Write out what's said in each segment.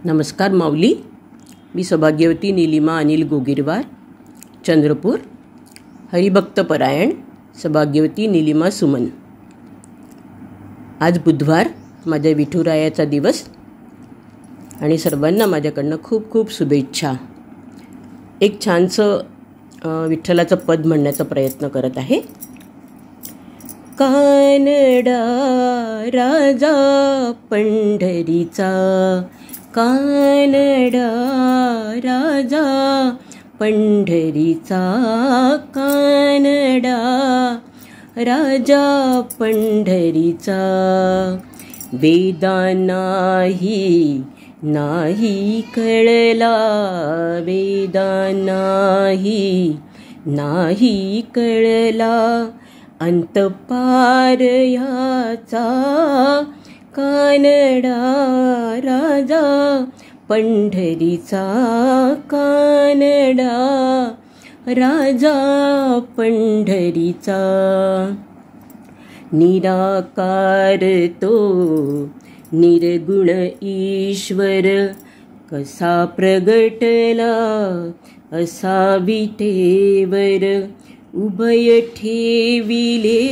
नमस्कार माऊली. मी सौभाग्यवती नीलिमा अनिल गोगिरवार, चंद्रपूर. हरिभक्तपरायण सौभाग्यवती नीलिमा सुमन. आज बुधवार, माझ्या विठुरायाचा दिवस आणि सर्वांना माझ्याकडनं खूप खूप शुभेच्छा. एक छानसं विठ्ठलाचं पद म्हणण्याचा प्रयत्न करत आहे. कानडा राजा पंढरीचा, कानडा राजा पंढरीचा, कानडा राजा पंढरीचा. वेदांनाही नाही कळला, वेदांनाही नाही कळला, अंतपार याचा, कानडा राजा पंढरीचा, कानडा राजा पंढरीचा. निराकार तो निर्गुण ईश्वर, कसा प्रगटला असा विटेवर. उभय ठेविले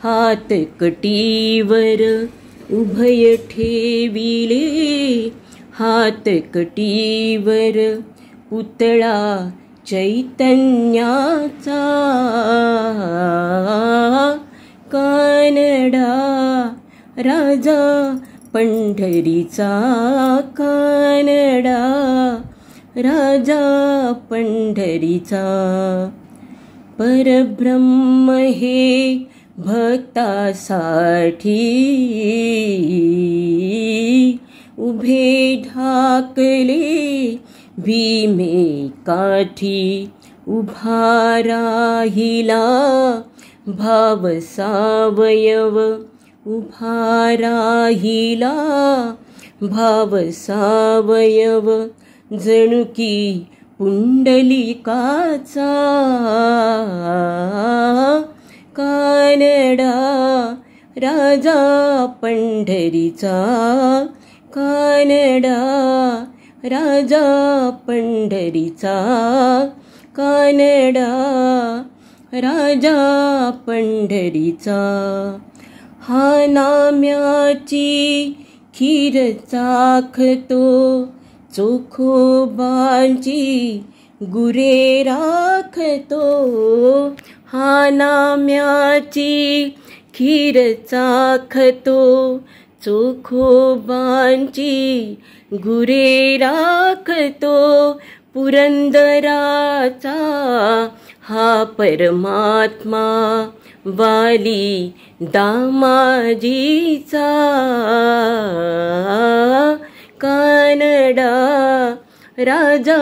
हात कटीवर, उभय ठेविले हात कटीवर. पुतळा चैतन्याचा, कानडा राजा पंढरीचा, कानडा राजा पंढरीचा. परब्रह्म हे भक्तासाठी उभे ढाकले भीमे काठी. उभा राहिला भाव सावयव, उभा राहिला भाव सावयव. जणू की पुंडलिकाचा, कानडा राजा पंढरीचा, कानडा राजा पंढरीचा, कानडा राजा पंढरीचा. हा नाम्याची खीर चाखतो, चोखोबांची गुरे राखतो. हा नाम्याची खीर चाखतो, चोखोबांची गुरे राखतो. पुरंदराचा हा परमात्मा, वाली दामाजीचा, कानडा राजा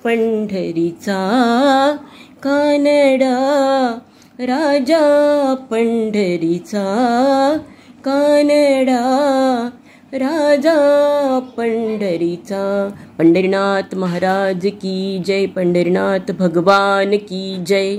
पंढरीचा, कानडा राजा पंढरीचा, कानडा राजा पंढरीचा. पंढरीनाथ महाराज की जय, पंढरीनाथ भगवान की जय.